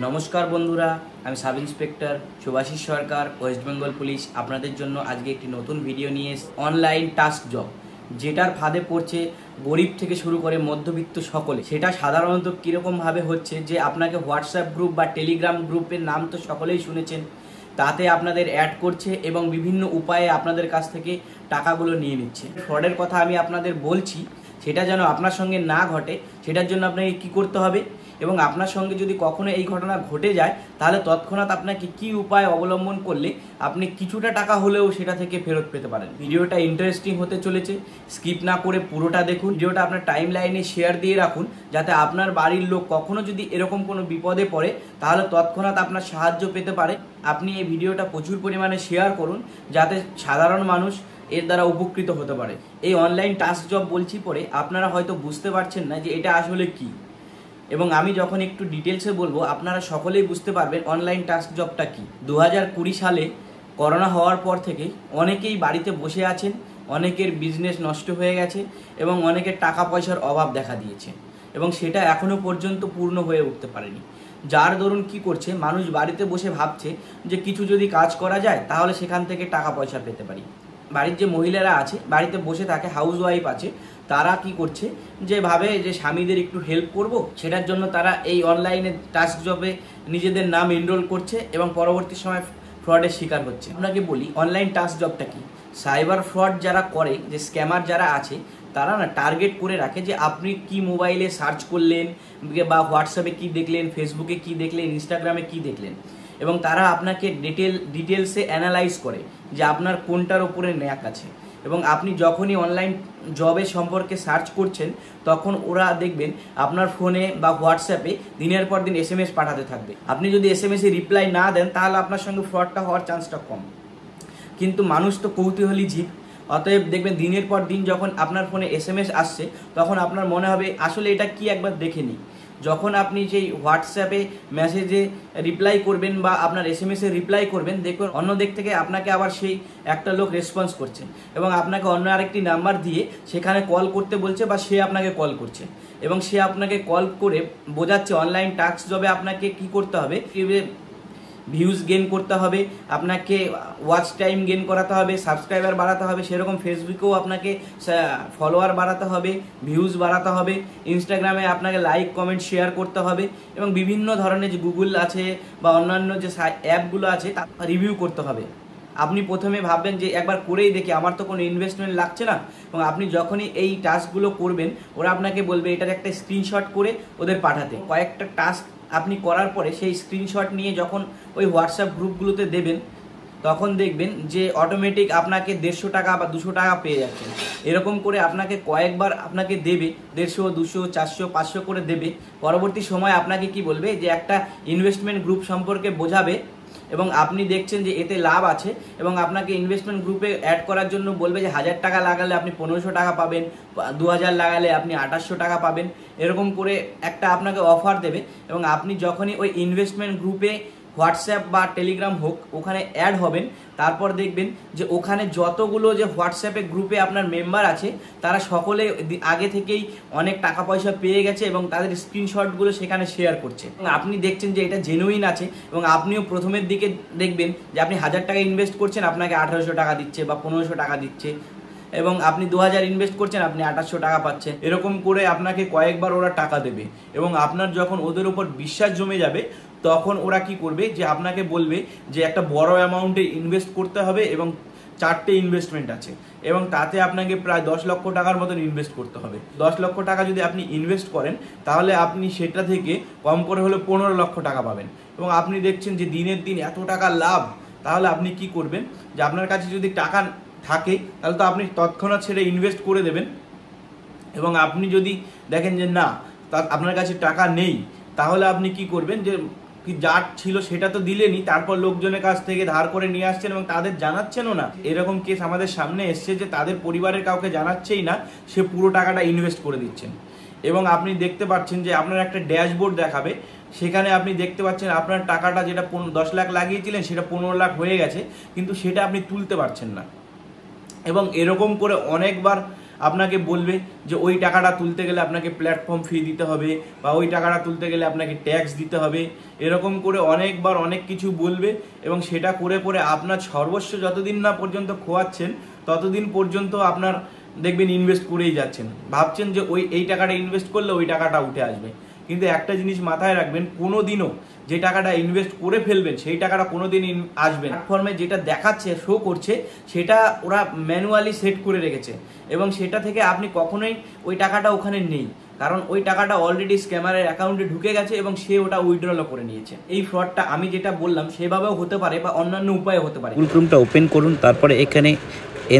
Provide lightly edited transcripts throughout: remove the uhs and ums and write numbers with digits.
নমস্কার বন্ধুরা, আমি সাব ইন্সপেক্টর শুভাশিস সরকার, ওয়েস্ট বেঙ্গল পুলিশ আপনাদের জন্য আজকে একটি নতুন ভিডিও নিয়ে অনলাইন টাস্ক জব যেটার ফাঁদে পড়ছে গরিব থেকে শুরু করে মধ্যবিত্ত সকলে। সেটা সাধারণত কীরকমভাবে হচ্ছে যে আপনাকে হোয়াটসঅ্যাপ গ্রুপ বা টেলিগ্রাম গ্রুপের নাম তো সকলেই শুনেছেন, তাতে আপনাদের অ্যাড করছে এবং বিভিন্ন উপায়ে আপনাদের কাছ থেকে টাকাগুলো নিয়ে নিচ্ছে। ফ্রডের কথা আমি আপনাদের বলছি, সেটা যেন আপনার সঙ্গে না ঘটে সেটার জন্য আপনাকে কী করতে হবে এবং আপনার সঙ্গে যদি কখনো এই ঘটনা ঘটে যায় তাহলে তৎক্ষণাৎ আপনাকে কী উপায় অবলম্বন করলে আপনি কিছুটা টাকা হলেও সেটা থেকে ফেরত পেতে পারেন। ভিডিওটা ইন্টারেস্টিং হতে চলেছে, স্কিপ না করে পুরোটা দেখুন। ভিডিওটা আপনার টাইম লাইনে শেয়ার দিয়ে রাখুন, যাতে আপনার বাড়ির লোক কখনো যদি এরকম কোনো বিপদে পড়ে তাহলে তৎক্ষণাৎ আপনার সাহায্য পেতে পারে। আপনি এই ভিডিওটা প্রচুর পরিমাণে শেয়ার করুন, যাতে সাধারণ মানুষ এর দ্বারা উপকৃত হতে পারে। এই অনলাইন টাস্ক জব বলছি পরে আপনারা হয়তো বুঝতে পারছেন না যে এটা আসলে কি, এবং আমি যখন একটু ডিটেলসে বলবো আপনারা সকলেই বুঝতে পারবেন অনলাইন টাস্ক জবটা কি। 2020 সালে করোনা হওয়ার পর থেকেই অনেকেই বাড়িতে বসে আছেন, অনেকের বিজনেস নষ্ট হয়ে গেছে এবং অনেকের টাকা পয়সার অভাব দেখা দিয়েছে এবং সেটা এখনও পর্যন্ত পূর্ণ হয়ে উঠতে পারেনি। যার দরুন কি করছে, মানুষ বাড়িতে বসে ভাবছে যে কিছু যদি কাজ করা যায় তাহলে সেখান থেকে টাকা পয়সা পেতে পারি। বাড়ির যে মহিলারা আছে, বাড়িতে বসে থাকে, হাউস ওয়াইফ আছে, তারা কি করছে যে ভাবে যে স্বামীদের একটু হেল্প করব, সেটার জন্য তারা এই অনলাইনে টাস্ক জবে নিজেদের নাম এনরোল করছে এবং পরবর্তী সময় ফ্রডের শিকার হচ্ছে। আপনাকে বলি অনলাইন টাস্ক জবটা কি। সাইবার ফ্রড যারা করে, যে স্ক্যামার যারা আছে, তারা না টার্গেট করে রাখে যে আপনি কি মোবাইলে সার্চ করলেন বা হোয়াটসঅ্যাপে কি দেখলেন, ফেসবুকে কি দেখলেন, ইনস্টাগ্রামে কি দেখলেন, এবং তারা আপনাকে ডিটেলসে অ্যানালাইজ করে যে আপনার কোনটার ওপরে ন্যাক আছে। এবং আপনি যখনই অনলাইন জবের সম্পর্কে সার্চ করছেন তখন ওরা দেখবেন আপনার ফোনে বা হোয়াটসঅ্যাপে দিনের পর দিন SMS পাঠাতে থাকবে। আপনি যদি SMS-এ রিপ্লাই না দেন তাহলে আপনার সঙ্গে ফ্রডটা হওয়ার চান্সটা কম। কিন্তু মানুষ তো কৌতূহলী জীব, অতএব দেখবেন দিনের পর দিন যখন আপনার ফোনে SMS আসছে তখন আপনার মনে হবে আসলে এটা কি, একবার দেখে নিই। যখন আপনি সেই হোয়াটসঅ্যাপে মেসেজে রিপ্লাই করবেন বা আপনার SMS-এ রিপ্লাই করবেন, দেখবেন অন্য দিক থেকে আপনাকে আবার সেই একটা লোক রেসপন্স করছে এবং আপনাকে অন্য আরেকটি নাম্বার দিয়ে সেখানে কল করতে বলছে বা সে আপনাকে কল করছে এবং সে আপনাকে কল করে বোঝাচ্ছে অনলাইন টাস্ক জবে আপনাকে কি করতে হবে, ভিউজ গেন করতে হবে, আপনাকে ওয়াচ টাইম গেন করাতে হবে, সাবস্ক্রাইবার বাড়াতে হবে, সেরকম ফেসবুকেও আপনাকে ফলোয়ার বাড়াতে হবে, ভিউজ বাড়াতে হবে, ইনস্টাগ্রামে আপনাকে লাইক কমেন্ট শেয়ার করতে হবে এবং বিভিন্ন ধরনের যে গুগল আছে বা অন্যান্য যে অ্যাপগুলো আছে তা রিভিউ করতে হবে। আপনি প্রথমে ভাববেন যে একবার করেই দেখি, আমার তো কোনো ইনভেস্টমেন্ট লাগছে না, এবং আপনি যখনই এই টাস্কগুলো করবেন ওরা আপনাকে বলবে এটার একটা স্ক্রিনশট করে ওদের পাঠাতে। কয়েকটা টাস্ক আপনি করার পরে সেই স্ক্রিনশট নিয়ে যখন ওই হোয়াটসঅ্যাপ গ্রুপগুলোতে দেবেন তখন দেখবেন যে অটোমেটিক আপনাকে 150 টাকা বা 200 টাকা পেয়ে যাচ্ছেন। এরকম করে আপনাকে কয়েকবার আপনাকে দেবে, 150, 200, 400, 500 করে দেবে। পরবর্তী সময় আপনাকে কি বলবে যে একটা ইনভেস্টমেন্ট গ্রুপ সম্পর্কে বোঝাবে এবং আপনি দেখছেন যে এতে লাভ আছে এবং আপনাকে ইনভেস্টমেন্ট গ্রুপে অ্যাড করার জন্য বলবে যে 1000 টাকা লাগালে আপনি 1500 টাকা পাবেন, 2000 লাগালে আপনি 2800 টাকা পাবেন। এরকম করে একটা আপনাকে অফার দেবে এবং আপনি যখনই ওই ইনভেস্টমেন্ট গ্রুপে হোয়াটসঅ্যাপ বা টেলিগ্রাম হোক ওখানে অ্যাড হবেন, তারপর দেখবেন যে ওখানে যতগুলো যে হোয়াটসঅ্যাপে গ্রুপে আপনার মেম্বার আছে তারা সকলে আগে থেকেই অনেক টাকা পয়সা পেয়ে গেছে এবং তাদের স্ক্রিনশটগুলো সেখানে শেয়ার করছে। আপনি দেখছেন যে এটা জেনুইন আছে এবং আপনিও প্রথমের দিকে দেখবেন যে আপনি 1000 টাকা ইনভেস্ট করছেন, আপনাকে 1800 টাকা দিচ্ছে বা 1500 টাকা দিচ্ছে, এবং আপনি 2000 ইনভেস্ট করছেন, আপনি 2800 টাকা পাচ্ছেন। এরকম করে আপনাকে কয়েকবার ওরা টাকা দেবে এবং আপনার যখন ওদের উপর বিশ্বাস জমে যাবে তখন ওরা কি করবে যে আপনাকে বলবে যে একটা বড় অ্যামাউন্টে ইনভেস্ট করতে হবে এবং 4টে ইনভেস্টমেন্ট আছে এবং তাতে আপনাকে প্রায় 10 লক্ষ টাকার মতন ইনভেস্ট করতে হবে। 10 লক্ষ টাকা যদি আপনি ইনভেস্ট করেন তাহলে আপনি সেটা থেকে কম করে হলে 15 লক্ষ টাকা পাবেন এবং আপনি দেখছেন যে দিনের দিন এত টাকা লাভ। তাহলে আপনি কি করবেন যে আপনার কাছে যদি টাকা থাকে তাহলে তো আপনি তৎক্ষণাৎ সেটা ইনভেস্ট করে দেবেন, এবং আপনি যদি দেখেন যে না আপনার কাছে টাকা নেই তাহলে আপনি কি করবেন যে যার ছিল সেটা তো দিলেনই, তারপর লোকজনের কাছ থেকে ধার করে নিয়ে আসছেন এবং তাদের জানাচ্ছেনও না। এরকম কেস আমাদের সামনে এসছে যে তাদের পরিবারের কাউকে জানাচ্ছেই না, সে পুরো টাকাটা ইনভেস্ট করে দিচ্ছেন এবং আপনি দেখতে পাচ্ছেন যে আপনার একটা ড্যাশবোর্ড দেখাবে, সেখানে আপনি দেখতে পাচ্ছেন আপনার টাকাটা যেটা 10 লাখ লাগিয়েছিলেন সেটা 15 লাখ হয়ে গেছে, কিন্তু সেটা আপনি তুলতে পারছেন না। এবং এরকম করে অনেকবার আপনাকে বলবে যে ওই টাকাটা তুলতে গেলে আপনাকে প্ল্যাটফর্ম ফি দিতে হবে, বা ওই টাকাটা তুলতে গেলে আপনাকে ট্যাক্স দিতে হবে, এরকম করে অনেকবার অনেক কিছু বলবে। এবং সেটা করে করে আপনার সর্বস্ব যতদিন না পর্যন্ত খোয়াচ্ছেন ততদিন পর্যন্ত আপনার দেখবেন ইনভেস্ট করেই যাচ্ছেন, ভাবছেন যে এই টাকাটা ইনভেস্ট করলে ওই টাকাটা উঠে আসবে। কিন্তু একটা জিনিস মাথায় রাখবেন, কোনো দিনও যে টাকাটা ইনভেস্ট করে ফেলবেন সেই টাকাটা কোনোদিন আসবে না। প্ল্যাটফর্মে যেটা দেখাচ্ছে, শো করছে, সেটা ওরা ম্যানুয়ালি সেট করে রেখেছে, এবং সেটা থেকে আপনি কখনোই ওই টাকাটা ওখানে নেই, কারণ ওই টাকাটা অলরেডি স্ক্যামারের অ্যাকাউন্টে ঢুকে গেছে এবং সে ওটা উইথড্রলও করে নিয়েছে। এই ফ্রডটা আমি যেটা বললাম সেভাবেও হতে পারে বা অন্যান্য উপায়ে হতে পারে। গুগল ক্রোমটা ওপেন করুন, তারপরে এখানে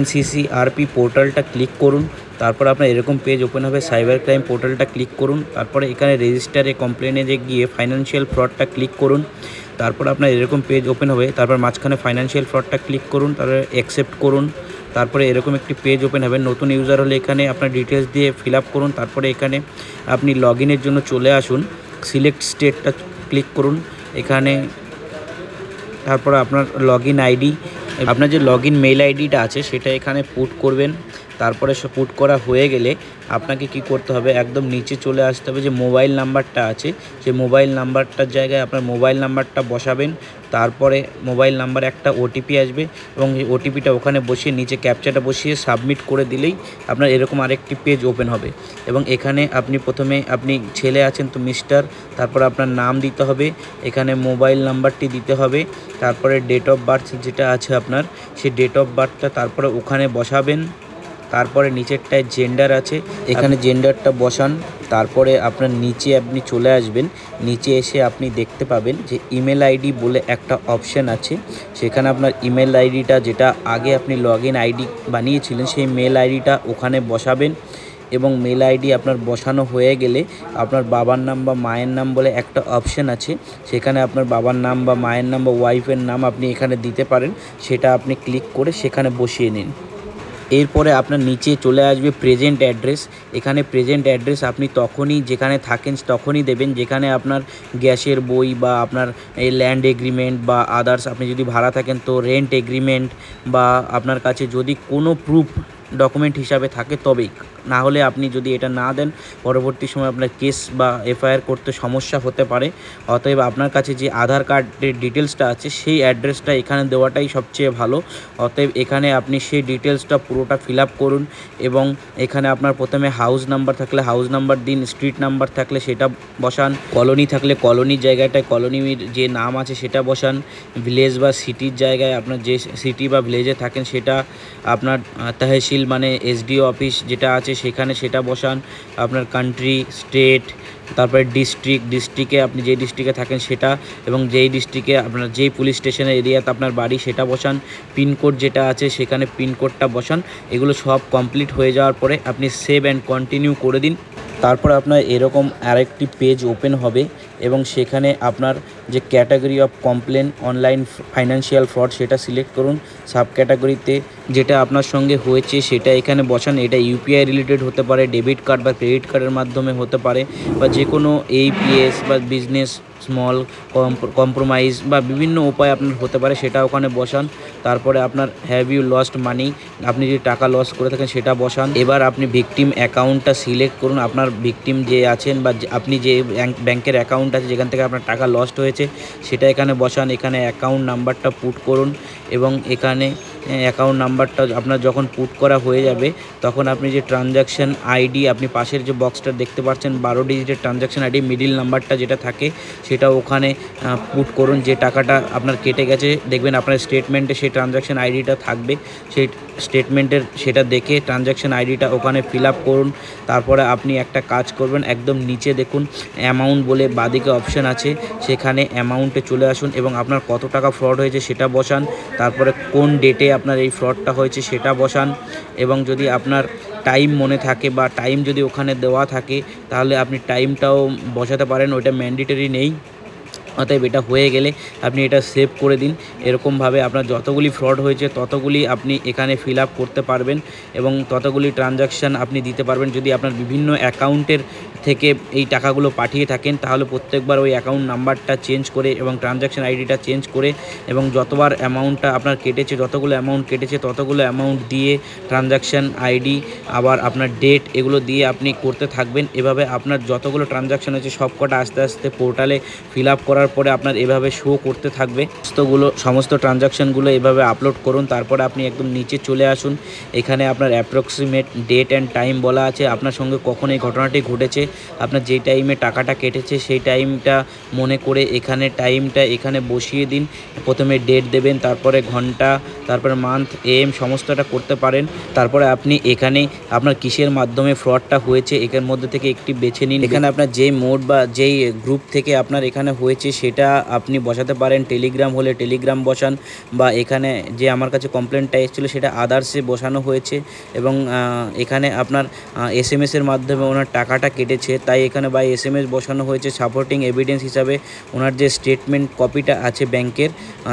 NCCRP পোর্টালটা ক্লিক করুন। তারপর আপনার এরকম পেজ ওপেন হবে, সাইবার ক্রাইম পোর্টালটা ক্লিক করুন। তারপরে এখানে রেজিস্টারে কমপ্লেনে গিয়ে ফাইন্যান্সিয়াল ফ্রডটা ক্লিক করুন। তারপর আপনার এরকম পেজ ওপেন হবে, তারপর মাঝখানে ফাইন্যান্সিয়াল ফ্রডটা ক্লিক করুন, তারপরে অ্যাকসেপ্ট করুন। তারপরে এরকম একটি পেজ ওপেন হবে, নতুন ইউজার হলে এখানে আপনার ডিটেলস দিয়ে ফিল আপ করুন। তারপরে এখানে আপনি লগ ইনের জন্য চলে আসুন, সিলেক্ট স্টেটটা ক্লিক করুন এখানে। তারপর আপনার লগ ইন আইডি, আপনার যে লগ ইন মেইল আইডিটা আছে সেটা এখানে পুট করবেন। তারপরে সে পুট করা হয়ে গেলে আপনাকে কি করতে হবে, একদম নিচে চলে আসতে হবে, যে মোবাইল নাম্বারটা আছে সেই মোবাইল নাম্বারটার জায়গায় আপনার মোবাইল নাম্বারটা বসাবেন। তারপরে মোবাইল নাম্বারে একটা ওটিপি আসবে এবং এই ওটিপিটা ওখানে বসিয়ে নিচে ক্যাপচাটা বসিয়ে সাবমিট করে দিলেই আপনার এরকম আরেকটি পেজ ওপেন হবে। এবং এখানে আপনি প্রথমে, আপনি ছেলে আছেন তো মিস্টার, তারপর আপনার নাম দিতে হবে, এখানে মোবাইল নাম্বারটি দিতে হবে, তারপরে ডেট অফ বার্থ যেটা আছে আপনার সেই ডেট অফ বার্থটা তারপরে ওখানে বসাবেন। তারপরে নিচেরটায় জেন্ডার আছে, এখানে জেন্ডারটা বসান। তারপরে আপনার নিচে আপনি চলে আসবেন, নিচে এসে আপনি দেখতে পাবেন যে ইমেল আইডি বলে একটা অপশান আছে, সেখানে আপনার ইমেল আইডিটা যেটা আগে আপনি লগ ইন আইডি বানিয়েছিলেন সেই মেল আইডিটা ওখানে বসাবেন। এবং মেল আইডি আপনার বসানো হয়ে গেলে আপনার বাবার নাম বা মায়ের নাম বলে একটা অপশান আছে, সেখানে আপনার বাবার নাম বা মায়ের নাম বা ওয়াইফের নাম আপনি এখানে দিতে পারেন, সেটা আপনি ক্লিক করে সেখানে বসিয়ে নিন। এরপরে আপনার নিচে চলে আসবে প্রেজেন্ট অ্যাড্রেস। এখানে প্রেজেন্ট অ্যাড্রেস আপনি তখনই যেখানে থাকেন তখনই দেবেন, যেখানে আপনার গ্যাসের বই বা আপনার এই ল্যান্ড এগ্রিমেন্ট বা আদার্স, আপনি যদি ভাড়া থাকেন তো রেন্ট এগ্রিমেন্ট, বা আপনার কাছে যদি কোনো প্রুফ ডকুমেন্ট হিসাবে থাকে তবেই, না হলে আপনি যদি এটা না দেন পরবর্তী সময় আপনার কেস বা FIR করতে সমস্যা হতে পারে। অতএব আপনার কাছে যে আধার কার্ডের ডিটেলসটা আছে সেই অ্যাড্রেসটা এখানে দেওয়াটাই সবচেয়ে ভালো। অতএব এখানে আপনি সেই ডিটেলসটা পুরোটা ফিল আপ করুন এবং এখানে আপনার প্রথমে হাউস নাম্বার থাকলে হাউস নাম্বার দিন, স্ট্রিট নাম্বার থাকলে সেটা বসান, কলোনি থাকলে কলোনির জায়গাটায় কলোনির যে নাম আছে সেটা বসান, ভিলেজ বা সিটির জায়গায় আপনার যে সিটি বা ভিলেজে থাকেন সেটা আপনার তহসিল মানে SDO অফিস যেটা আছে সেখানে সেটা বসান, আপনার কান্ট্রি, স্টেট, তারপরে ডিস্ট্রিক্টে আপনি যেই ডিস্ট্রিক্টে থাকেন সেটা, এবং যেই ডিস্ট্রিক্টে আপনার যেই পুলিশ স্টেশনের এরিয়াতে আপনার বাড়ি সেটা বসান, পিনকোড যেটা আছে সেখানে পিনকোডটা বসান। এগুলো সব কমপ্লিট হয়ে যাওয়ার পরে আপনি সেভ অ্যান্ড কন্টিনিউ করে দিন। তারপর আপনার এরকম আরেকটি পেজ ওপেন হবে এবং সেখানে আপনার যে category of complain online financial fraud সেটা সিলেক্ট করুন। সাব ক্যাটাগরিতে যেটা আপনার সঙ্গে হয়েছে সেটা এখানে বসান। এটা UPI রিলেটেড হতে পারে, ডেবিট কার্ড বা ক্রেডিট কার্ডের মাধ্যমে হতে পারে, বা যে কোনো APS বা বিজনেস স্মল কম্প্রোমাইজ বা বিভিন্ন উপায় আপনার হতে পারে, সেটা ওখানে বসান। তারপরে আপনার হ্যাভ ইউ লস্ট মানি, আপনি যদি টাকা লস করে থাকেন সেটা বসান। এবার আপনি ভিকটিম অ্যাকাউন্টটা সিলেক্ট করুন, আপনার ভিকটিম যে আছেন বা আপনি যে ব্যাংকের অ্যাকাউন্ট আছে যেখান থেকে আপনার টাকা লস্ট হয়েছে সেটা এখানে বসান। এখানে অ্যাকাউন্ট নাম্বারটা পুট করুন এবং এখানে অ্যাকাউন্ট নাম্বারটা আপনার যখন পুট করা হয়ে যাবে তখন আপনি যে ট্রানজ্যাকশান আইডি, আপনি পাশের যে বক্সটা দেখতে পাচ্ছেন 12 ডিজিটের ট্রানজ্যাকশান আইডি, মিডিল নাম্বারটা যেটা থাকে সেটা ওখানে পুট করুন। যে টাকাটা আপনার কেটে গেছে দেখবেন আপনার স্টেটমেন্টে সেই ট্রানজ্যাকশান আইডিটা থাকবে, সেই স্টেটমেন্টের সেটা দেখে ট্রানজ্যাকশান আইডিটা ওখানে ফিল আপ করুন। তারপরে আপনি একটা কাজ করবেন, একদম নিচে দেখুন অ্যামাউন্ট বলে বাদিকে অপশান আছে, সেখানে অ্যামাউন্টে চলে আসুন এবং আপনার কত টাকা ফ্রড হয়েছে সেটা বসান। তারপরে কোন ডেটে আপনার এই ফ্রডটা হয়েছে সেটা বসান, এবং যদি আপনার টাইম মনে থাকে বা টাইম যদি ওখানে দেওয়া থাকে তাহলে আপনি টাইমটাও বসাতে পারেন, ওইটা ম্যান্ডেটরি নেই। অতএব এটা হয়ে গেলে আপনি এটা সেভ করে দিন। এরকমভাবে আপনার যতগুলি ফ্রড হয়েছে ততগুলি আপনি এখানে ফিল আপ করতে পারবেন এবং ততগুলি ট্রানজাকশান আপনি দিতে পারবেন। যদি আপনার বিভিন্ন অ্যাকাউন্টের থেকে এই টাকাগুলো পাঠিয়ে থাকেন তাহলে প্রত্যেকবার ওই অ্যাকাউন্ট নাম্বারটা চেঞ্জ করে এবং ট্রানজাকশান আইডিটা চেঞ্জ করে এবং যতবার অ্যামাউন্টটা আপনার কেটেছে, যতগুলো অ্যামাউন্ট কেটেছে ততগুলো অ্যামাউন্ট দিয়ে ট্রানজাকশান আইডি আবার আপনার ডেট এগুলো দিয়ে আপনি করতে থাকবেন। এভাবে আপনার যতগুলো ট্রানজাকশান হয়েছে সবকটা আস্তে আস্তে পোর্টালে ফিল আপ করার পরে আপনার এভাবে শো করতে থাকবে। সমস্ত ট্রানজাকশানগুলো এভাবে আপলোড করুন। তারপরে আপনি একদম নিচে চলে আসুন। এখানে আপনার অ্যাপ্রক্সিমেট ডেট অ্যান্ড টাইম বলা আছে, আপনার সঙ্গে কখন এই ঘটনাটি ঘটেছে, আপনার যেই টাইমে টাকাটা কেটেছে সেই টাইমটা মনে করে এখানে টাইমটা এখানে বসিয়ে দিন। প্রথমে ডেট দেবেন, তারপরে ঘন্টা, তারপরে মান্থ, এম সমস্তটা করতে পারেন। তারপরে আপনি এখানে আপনার কিসের মাধ্যমে ফ্রডটা হয়েছে এখানের মধ্যে থেকে একটি বেছে নিন। এখানে আপনার যেই মোড বা যেই গ্রুপ থেকে আপনার এখানে হয়েছে সেটা আপনি বসাতে পারেন। টেলিগ্রাম হলে টেলিগ্রাম বসান, বা এখানে যে আমার কাছে কমপ্লেনটা এসেছিলো সেটা আদার্সে বসানো হয়েছে এবং এখানে আপনার এসএমএসের মাধ্যমে ওনার টাকাটা কেটেছে তাই এখানে বাই এসএমএস বসানো হয়েছে। সাপোর্টিং এভিডেন্স হিসাবে ওনার যে স্টেটমেন্ট কপিটা আছে ব্যাংকের,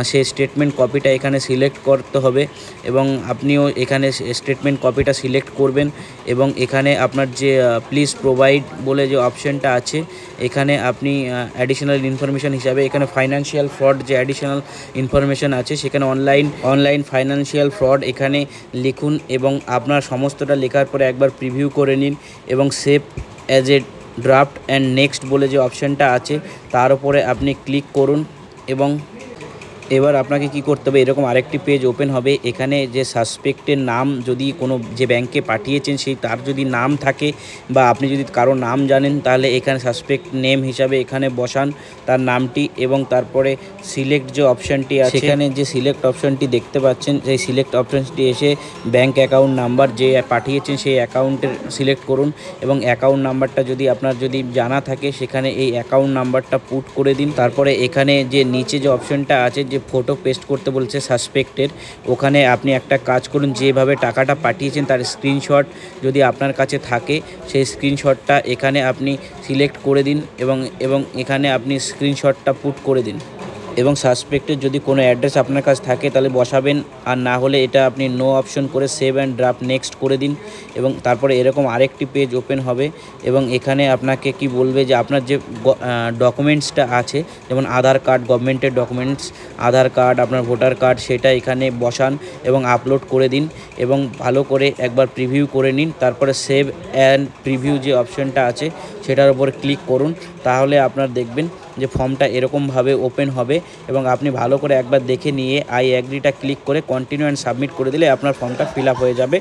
সেই স্টেটমেন্ট কপিটা এখানে সিলেক্ট করতে হবে এবং আপনিও এখানে স্টেটমেন্ট কপিটা সিলেক্ট করবেন এবং এখানে আপনার যে প্লিজ প্রোভাইড বলে যে অপশানটা আছে এখানে আপনি অ্যাডিশনাল ইনফরমেশান হিসাবে এখানে ফাইন্যান্সিয়াল ফ্রড যে অ্যাডিশনাল ইনফরমেশান আছে সেখানে অনলাইন ফাইন্যান্সিয়াল ফ্রড এখানে লিখুন এবং আপনার সমস্তটা লেখার পরে একবার প্রিভিউ করে নিন এবং save as a draft and next বলে যে অপশানটা আছে তার উপরে আপনি ক্লিক করুন এবং এবার আপনাকে কি করতে হবে, এরকম আরেকটি পেজ ওপেন হবে। এখানে যে সাসপেক্টের নাম যদি কোনো যে ব্যাংকে পাঠিয়েছেন সেই তার যদি নাম থাকে বা আপনি যদি কারো নাম জানেন তাহলে এখানে সাসপেক্ট নেম হিসাবে এখানে বসান তার নামটি এবং তারপরে সিলেক্ট যে অপশানটি আছে সেখানে যে সিলেক্ট অপশানটি দেখতে পাচ্ছেন সেই সিলেক্ট অপশানটি এসে ব্যাংক অ্যাকাউন্ট নাম্বার যে পাঠিয়েছেন সেই অ্যাকাউন্টের সিলেক্ট করুন এবং অ্যাকাউন্ট নাম্বারটা যদি আপনার যদি জানা থাকে সেখানে এই অ্যাকাউন্ট নাম্বারটা পুট করে দিন। তারপরে এখানে যে নিচে যে অপশানটা আছে যে ফটো পেস্ট করতে বলছে সাসপেক্টের, ওখানে আপনি একটা কাজ করুন, যেভাবে টাকাটা পাঠিয়েছেন তার স্ক্রিনশট যদি আপনার কাছে থাকে সেই স্ক্রিনশটটা এখানে আপনি সিলেক্ট করে দিন এবং এখানে আপনি স্ক্রিনশটটা পুট করে দিন এবং সাসপেক্টের যদি কোনো অ্যাড্রেস আপনার কাছে থাকে তাহলে বসাবেন, আর না হলে এটা আপনি নো অপশন করে সেভ অ্যান্ড ড্রাফট নেক্সট করে দিন এবং তারপরে এরকম আরেকটি পেজ ওপেন হবে এবং এখানে আপনাকে কি বলবে যে আপনার যে ডকুমেন্টসটা আছে যেমন আধার কার্ড, গভর্নমেন্টের ডকুমেন্টস, আধার কার্ড, আপনার ভোটার কার্ড, সেটা এখানে বসান এবং আপলোড করে দিন এবং ভালো করে একবার প্রিভিউ করে নিন। তারপরে সেভ অ্যান্ড প্রিভিউ যে অপশানটা আছে সেটার উপর ক্লিক করুন, তাহলে আপনার দেখবেন যে ফর্মটা এরকমভাবে ওপেন হবে এবং আপনি ভালো করে একবার দেখে নিয়ে আই অ্যাগ্রিটা ক্লিক করে কন্টিনিউ অ্যান্ড সাবমিট করে দিলে আপনার ফর্মটা ফিল আপ হয়ে যাবে।